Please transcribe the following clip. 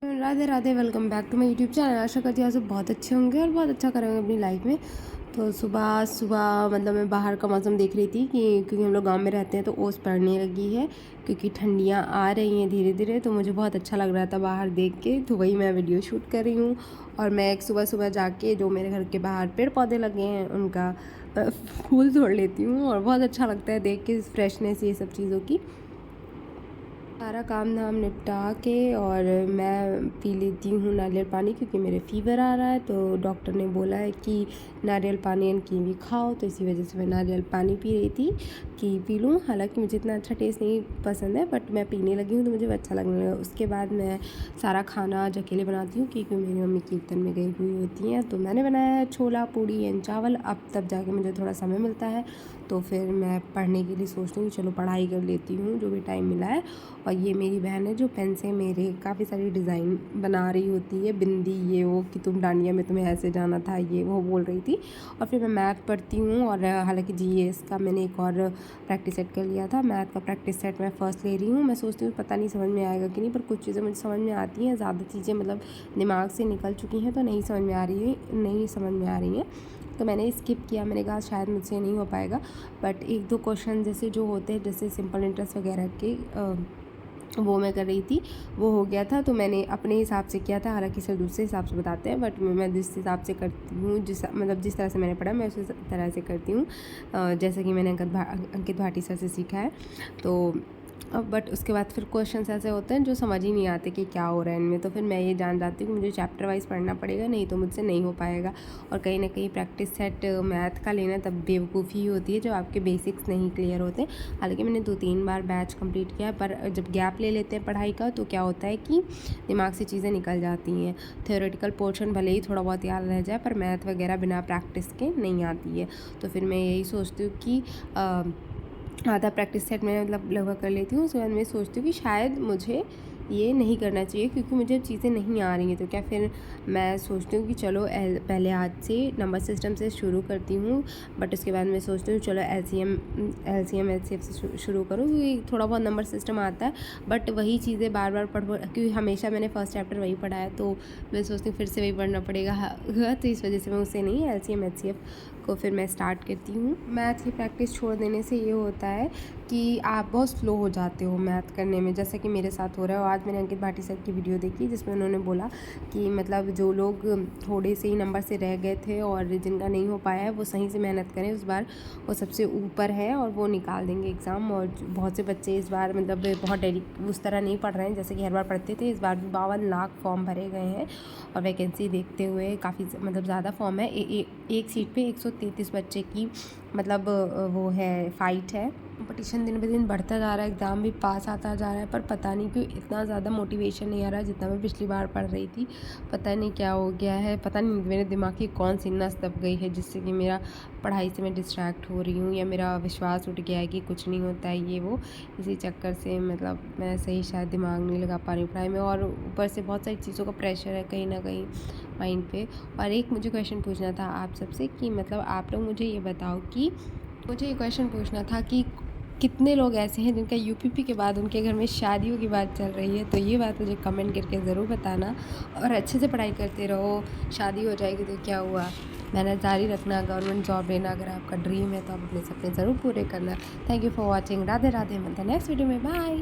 Radhe Radhe, welcome back to my YouTube channel. आशा करती हूँ आप सब बहुत अच्छे होंगे और बहुत अच्छा करेंगे अपनी लाइफ में। तो सुबह सुबह मतलब मैं बाहर का मौसम देख रही थी कि क्योंकि हम लोग गांव में रहते हैं तो ओस पड़ने लगी है, क्योंकि ठंडियाँ आ रही हैं धीरे धीरे। तो मुझे बहुत अच्छा लग रहा था बाहर देख के, तो वही मैं वीडियो शूट कर रही हूँ। और मैं एक सुबह सुबह जाके जो मेरे घर के बाहर पेड़ पौधे लगे हैं उनका फूल तोड़ लेती हूँ, और बहुत अच्छा लगता है देख के फ्रेशनेस ये सब चीज़ों की। सारा काम धाम निपटा के और मैं पी लेती हूँ नारियल पानी, क्योंकि मेरे फ़ीवर आ रहा है। तो डॉक्टर ने बोला है कि नारियल पानी एंड कीवी खाओ, तो इसी वजह से मैं नारियल पानी पी रही थी कि पी लूँ। हालांकि मुझे इतना अच्छा टेस्ट नहीं पसंद है, बट मैं पीने लगी हूँ तो मुझे अच्छा लगने लगा। उसके बाद मैं सारा खाना आज अकेले बनाती हूँ, क्योंकि मेरी मम्मी कीर्तन में गई हुई होती हैं। तो मैंने बनाया है छोला पूड़ी एंड चावल। अब तब जाके मुझे थोड़ा समय मिलता है, तो फिर मैं पढ़ने के लिए सोचती हूँ चलो पढ़ाई कर लेती हूँ जो भी टाइम मिला है। और ये मेरी बहन है जो पेन से मेरे काफ़ी सारी डिज़ाइन बना रही होती है, बिंदी ये वो, कि तुम डांडिया में तुम्हें ऐसे जाना था ये वो बोल रही थी। और फिर मैं मैथ पढ़ती हूँ, और हालांकि जीएस का मैंने एक और प्रैक्टिस सेट कर लिया था। मैथ का प्रैक्टिस सेट मैं फ़र्स्ट ले रही हूँ। मैं सोचती हूँ पता नहीं समझ में आएगा कि नहीं, पर कुछ चीज़ें मुझे समझ में आती हैं, ज़्यादा चीज़ें मतलब दिमाग से निकल चुकी हैं तो नहीं समझ में आ रही हैं। तो मैंने स्किप किया, मैंने कहा शायद मुझसे नहीं हो पाएगा। बट एक दो क्वेश्चन जैसे जो होते हैं, जैसे सिंपल इंटरेस्ट वगैरह के वो मैं कर रही थी, वो हो गया था। तो मैंने अपने हिसाब से किया था, हालांकि सर दूसरे हिसाब से बताते हैं, बट मैं जिस हिसाब से करती हूँ, जिस तरह से मैंने पढ़ा मैं उसी तरह से करती हूँ, जैसे कि मैंने अंकित भाटी सर से सीखा है। तो बट उसके बाद फिर क्वेश्चंस ऐसे होते हैं जो समझ ही नहीं आते कि क्या हो रहा है इनमें। तो फिर मैं ये जान जाती हूँ कि मुझे चैप्टर वाइज पढ़ना पड़ेगा, नहीं तो मुझसे नहीं हो पाएगा। और कहीं ना कहीं प्रैक्टिस सेट मैथ का लेना तब बेवकूफ़ी होती है जब आपके बेसिक्स नहीं क्लियर होते। हालांकि मैंने 2-3 बार बैच कंप्लीट किया, पर जब गैप ले लेते हैं पढ़ाई का तो क्या होता है कि दिमाग से चीज़ें निकल जाती हैं। थ्योरेटिकल पोर्शन भले ही थोड़ा बहुत याद रह जाए, पर मैथ वगैरह बिना प्रैक्टिस के नहीं आती है। तो फिर मैं यही सोचती हूँ कि आधा प्रैक्टिस सेट मैं मतलब लगभग कर लेती हूँ। उसके बाद मैं सोचती हूँ कि शायद मुझे ये नहीं करना चाहिए, क्योंकि मुझे चीज़ें नहीं आ रही हैं। तो क्या फिर मैं सोचती हूँ कि चलो पहले आज से नंबर सिस्टम से शुरू करती हूँ। बट उसके बाद मैं सोचती हूँ चलो एलसीएम एचसीएफ से शुरू करूँ, क्योंकि थोड़ा बहुत नंबर सिस्टम आता है। बट वही चीज़ें बार बार पढ़, क्योंकि हमेशा मैंने फर्स्ट चैप्टर वही पढ़ा है, तो मैं सोचती हूँ फिर से वही पढ़ना पड़ेगा। तो इस वजह से मैं उसे नहीं, एलसीएम एचसीएफ को फिर मैं स्टार्ट करती हूँ। मैथ की प्रैक्टिस छोड़ देने से ये होता है कि आप बहुत स्लो हो जाते हो मैथ करने में, जैसे कि मेरे साथ हो रहा है। और आज मैंने अंकित भाटी सर की वीडियो देखी, जिसमें उन्होंने बोला कि मतलब जो लोग थोड़े से ही नंबर से रह गए थे और जिनका नहीं हो पाया है, वो सही से मेहनत करें। इस बार वो सबसे ऊपर है और वो निकाल देंगे एग्ज़ाम। और बहुत से बच्चे इस बार मतलब बहुत उस तरह नहीं पढ़ रहे हैं जैसे कि हर बार पढ़ते थे। इस बार भी 52 लाख फॉर्म भरे गए हैं, और वैकेंसी देखते हुए काफ़ी मतलब ज़्यादा फॉर्म है। एक सीट पे 133 बच्चे की मतलब वो है, फ़ाइट है। कंपटीशन दिन ब दिन बढ़ता जा रहा है, एग्ज़ाम भी पास आता जा रहा है, पर पता नहीं क्यों इतना ज़्यादा मोटिवेशन नहीं आ रहा जितना मैं पिछली बार पढ़ रही थी। पता नहीं क्या हो गया है, पता नहीं मेरे दिमाग की कौन सी नस दब गई है जिससे कि मेरा पढ़ाई से मैं डिस्ट्रैक्ट हो रही हूँ, या मेरा विश्वास उठ गया है कि कुछ नहीं होता है ये वो। इसी चक्कर से मतलब मैं सही शायद दिमाग नहीं लगा पा रही हूँ पढ़ाई में, और ऊपर से बहुत सारी चीज़ों का प्रेशर है कहीं ना कहीं माइंड पे। और एक मुझे क्वेश्चन पूछना था आप सबसे कि मतलब आप लोग मुझे ये बताओ कि मुझे ये क्वेश्चन पूछना था कि कितने लोग ऐसे हैं जिनका यूपीपी के बाद उनके घर में शादियों की बात चल रही है। तो ये बात मुझे कमेंट करके ज़रूर बताना, और अच्छे से पढ़ाई करते रहो। शादी हो जाएगी तो क्या हुआ, मेहनत जारी रखना, गवर्नमेंट जॉब लेना अगर आपका ड्रीम है तो आप अपने सपने ज़रूर पूरे करना। Thank you for watching. Radhe Radhe, मिलते हैं नेक्स्ट वीडियो में, बाय।